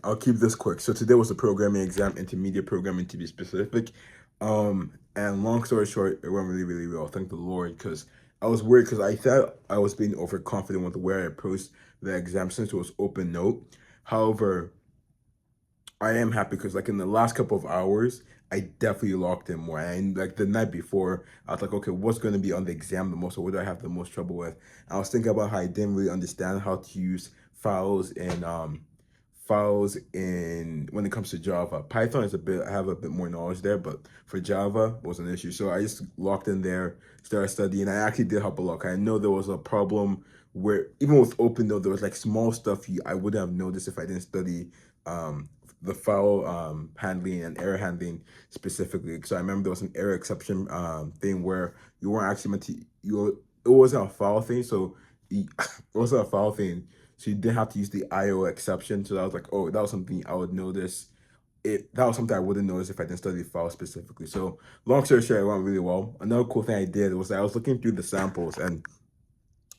I'll keep this quick. So today was a programming exam, intermediate programming to be specific. And long story short, it went really, really well. Thank the Lord, because I was worried because I thought I was being overconfident with where I approached the exam since it was open note. However, I am happy because like in the last couple of hours, I definitely locked in more. And like the night before, I was like, okay, what's going to be on the exam the most, or what do I have the most trouble with? I was thinking about how I didn't really understand how to use files in when it comes to Java. Python is a bit I have a bit more knowledge there, but for Java was an issue. So I just locked in there, started studying. I actually did help a lot. I know there was a problem where even with open though, there was like small stuff I wouldn't have noticed if I didn't study um the file handling and error handling specifically. So I remember there was an error exception thing where you weren't actually meant to it wasn't a file thing, so it wasn't a file thing. So you didn't have to use the IO exception. So I was like, oh, that was something I would notice. That was something I wouldn't notice if I didn't study the file specifically. So long story short, it went really well. Another cool thing I did was I was looking through the samples, and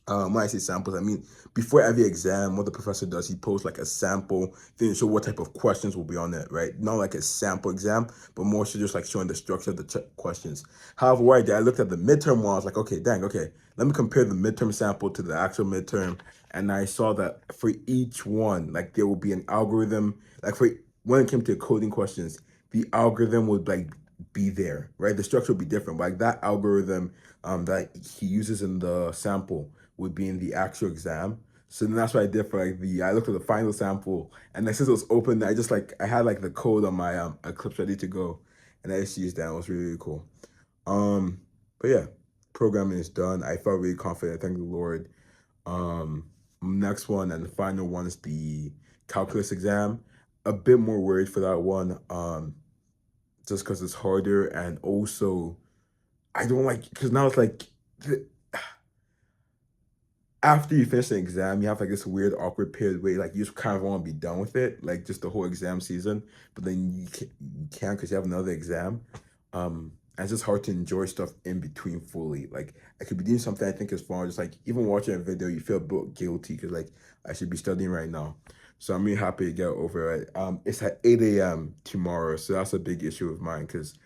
when I say samples, I mean before every exam, what the professor does, he posts like a sample thing to show what type of questions will be on it, right? Not like a sample exam, but more so just like showing the structure of the questions. However, what I did, I looked at the midterm one. I was like, okay, dang, okay, let me compare the midterm sample to the actual midterm, and I saw that for each one, like there will be an algorithm. Like for when it came to coding questions, the algorithm would like be there, right? The structure would be different. Like that algorithm that he uses in the sample would be in the actual exam. So then that's what I did for like I looked at the final sample, and then since it was open, I had like the code on my Eclipse ready to go, and I just used that. It was really, really cool. Um, but yeah, programming is done. I felt really confident. Thank the Lord. Um, Next one and the final one is the calculus exam. A bit more worried for that one, just because it's harder, and also I don't like because now it's like after you finish the exam, you have like this weird awkward period where like you just kind of want to be done with it, like just the whole exam season, but then you can't because you have another exam. And it's just hard to enjoy stuff in between fully. Like I could be doing something I think is fun, just like even watching a video, you feel a bit guilty because like I should be studying right now. So I'm really happy to get over it. It's at 8 a.m. tomorrow, so that's a big issue of mine because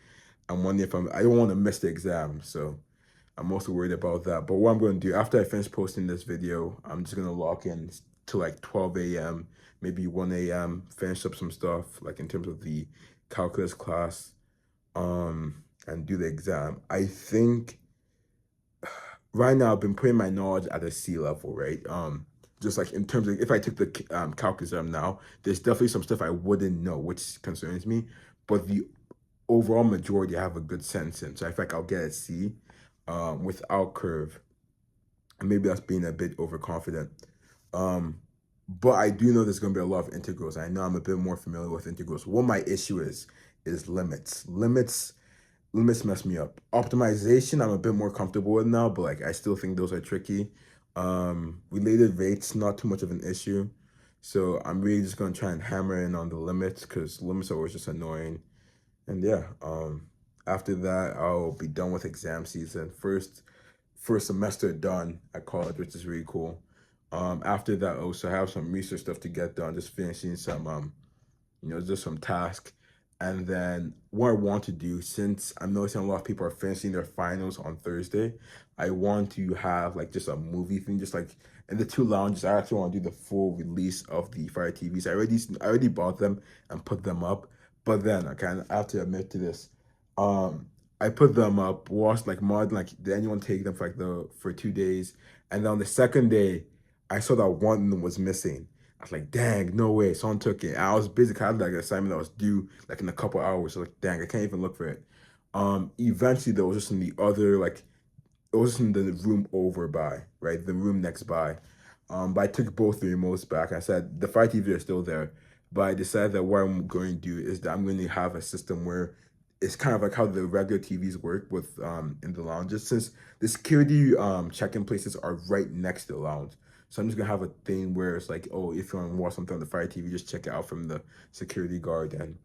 I'm wondering if I don't want to miss the exam. So I'm also worried about that. But what I'm going to do after I finish posting this video, I'm just going to lock in to like 12 a.m., maybe 1 a.m., finish up some stuff like in terms of the calculus class, and do the exam. I think right now I've been putting my knowledge at a C level, right? Just like in terms of if I took the calculus exam now, there's definitely some stuff I wouldn't know, which concerns me. But the overall majority I have a good sense in. So I feel like I'll get a C without curve. And maybe that's being a bit overconfident. Um, but I do know there's going to be a lot of integrals. I know I'm a bit more familiar with integrals. What my issue is limits. Limits mess me up. Optimization, I'm a bit more comfortable with now, but like I still think those are tricky. Related rates, not too much of an issue. So I'm really just gonna try and hammer in on the limits because limits are always just annoying. And yeah, after that, I'll be done with exam season. First semester done at college, which is really cool. After that, also I have some research stuff to get done, just finishing some just some task. And then what I want to do, since I'm noticing a lot of people are finishing their finals on Thursday, I want to have like just a movie thing, just like in the two lounges. I actually want to do the full release of the Fire TVs. I already bought them and put them up, but then I have to admit to this. Um, I put them up, watched like mod, like did anyone take them for like the for 2 days, and then on the second day, I saw that one was missing. I was like, dang, no way. Someone took it. I was busy. 'Cause I had like an assignment that was due like in a couple hours. So like, dang, I can't even look for it. Eventually there was just in the other like it was just in the room over by, right? The room next by. But I took both the remotes back. I said the Fire TV are still there. But I decided that what I'm going to do is that I'm going to have a system where it's kind of like how the regular TVs work with in the lounges. Since the security check-in places are right next to the lounge. So I'm just gonna have a thing where it's like, oh, if you want to watch something on the Fire TV, just check it out from the security guard and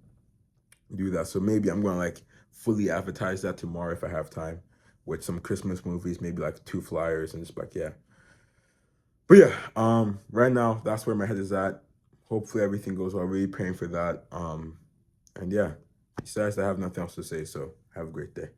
do that. So maybe I'm gonna like fully advertise that tomorrow if I have time with some Christmas movies, maybe like two flyers and just like yeah. But yeah, right now that's where my head is at. hopefully everything goes well. Really praying for that. And yeah, besides, I have nothing else to say. So have a great day.